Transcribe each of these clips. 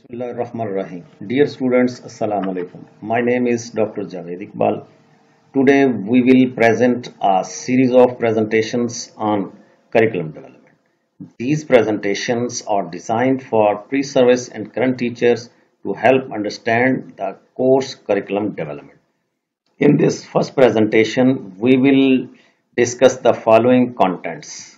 Bismillahirrahmanirrahim. Dear students, Assalamu alaikum. My name is Dr. Javed Iqbal. Today we will present a series of presentations on curriculum development. These presentations are designed for pre-service and current teachers to help understand the course curriculum development. In this first presentation, we will discuss the following contents.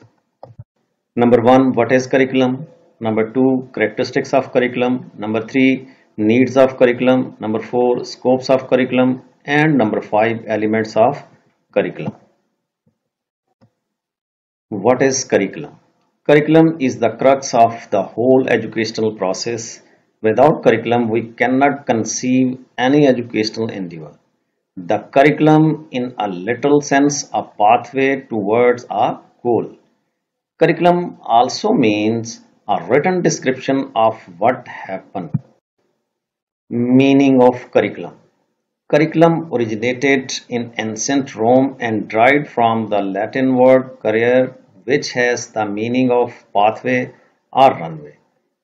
Number one, what is curriculum? Number two, characteristics of curriculum. Number three, needs of curriculum. Number four, scopes of curriculum. And number five, elements of curriculum. What is curriculum? Curriculum is the crux of the whole educational process. Without curriculum, we cannot conceive any educational endeavor. The curriculum, in a literal sense, a pathway towards a goal. Curriculum also means a written description of what happened. Meaning of curriculum. Curriculum originated in ancient Rome and derived from the Latin word career, which has the meaning of pathway or runway.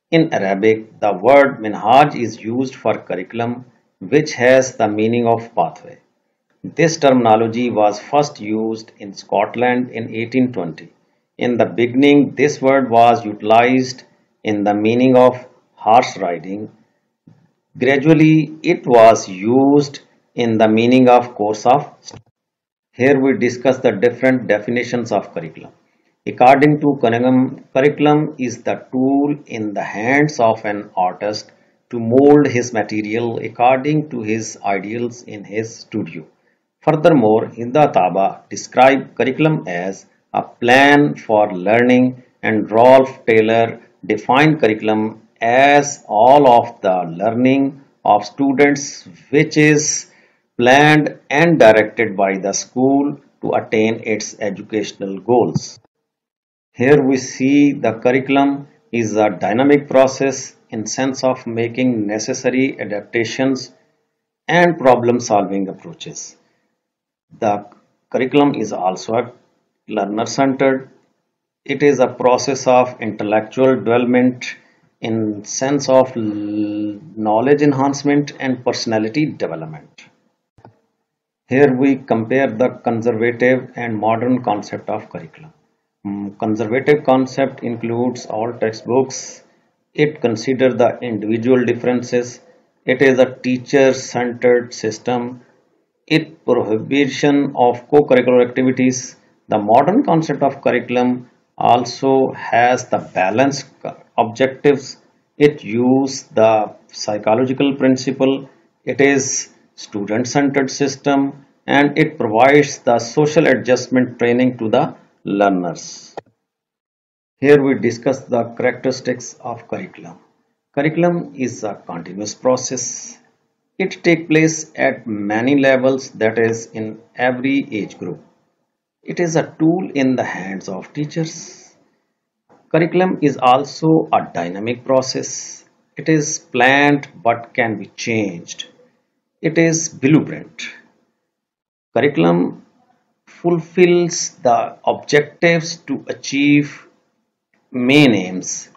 In Arabic, the word minhaj is used for curriculum, which has the meaning of pathway. This terminology was first used in Scotland in 1820. In the beginning, this word was utilized in the meaning of horse riding. Gradually, it was used in the meaning of course of study. Here we discuss the different definitions of curriculum. According to Cunningham, curriculum is the tool in the hands of an artist to mold his material according to his ideals in his studio. Furthermore, Hinda Taba described curriculum as a plan for learning, and Rolf Taylor defined curriculum as all of the learning of students which is planned and directed by the school to attain its educational goals. Here we see the curriculum is a dynamic process in sense of making necessary adaptations and problem solving approaches. The curriculum is also learner-centered. It is a process of intellectual development in sense of knowledge enhancement and personality development. Here we compare the conservative and modern concept of curriculum. Conservative concept includes all textbooks. It considers the individual differences. It is a teacher-centered system. It prohibition of co-curricular activities. The modern concept of curriculum also has the balanced objectives. It uses the psychological principle. It is student-centered system, and it provides the social adjustment training to the learners. Here we discuss the characteristics of curriculum. Curriculum is a continuous process. It takes place at many levels, that is, in every age group. It is a tool in the hands of teachers. Curriculum is also a dynamic process. It is planned but can be changed. It is blueprint. Curriculum fulfills the objectives to achieve main aims.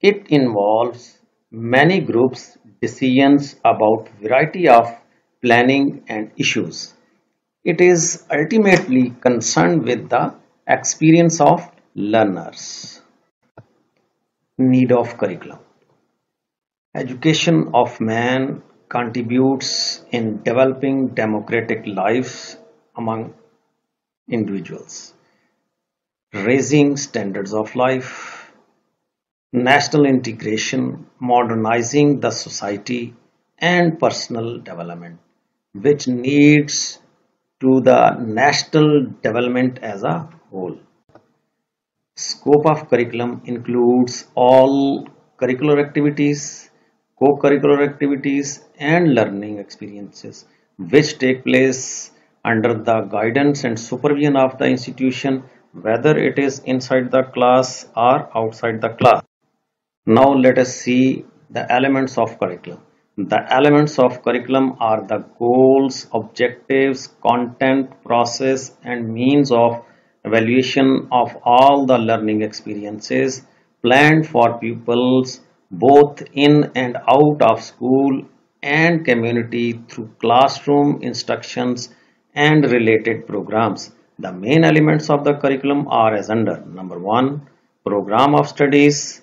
It involves many groups decisions about variety of planning and issues. It is ultimately concerned with the experience of learners. Need of curriculum. Education of man contributes in developing democratic lives among individuals, raising standards of life, national integration, modernizing the society, and personal development, which needs to the national development as a whole. Scope of curriculum includes all curricular activities, co-curricular activities, and learning experiences which take place under the guidance and supervision of the institution, whether it is inside the class or outside the class. Now let us see the elements of curriculum. The elements of curriculum are the goals, objectives, content, process, and means of evaluation of all the learning experiences planned for pupils both in and out of school and community through classroom instructions and related programs. The main elements of the curriculum are as under: number one, program of studies,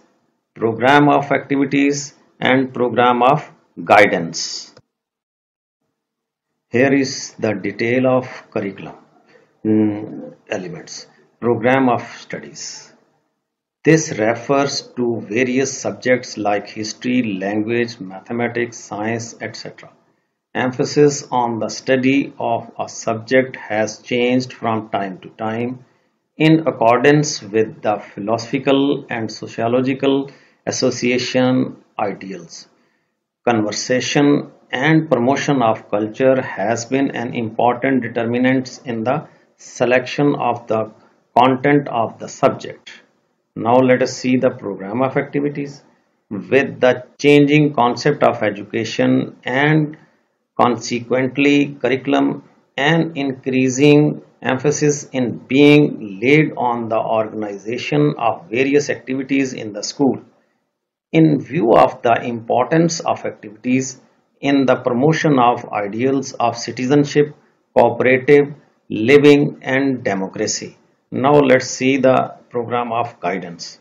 program of activities, and program of guidance. Here is the detail of curriculum elements. Program of studies. This refers to various subjects like history, language, mathematics, science, etc. Emphasis on the study of a subject has changed from time to time in accordance with the philosophical and sociological association ideals. Conservation and promotion of culture has been an important determinant in the selection of the content of the subject. Now let us see the program of activities. With the changing concept of education and consequently curriculum, and increasing emphasis in being laid on the organization of various activities in the school, in view of the importance of activities in the promotion of ideals of citizenship, cooperative living, and democracy. Now let's see the program of guidance.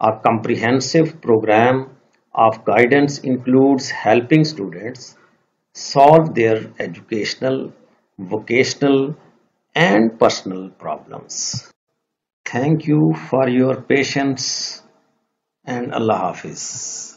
A comprehensive program of guidance includes helping students solve their educational, vocational, and personal problems. Thank you for your patience and Allah Hafiz.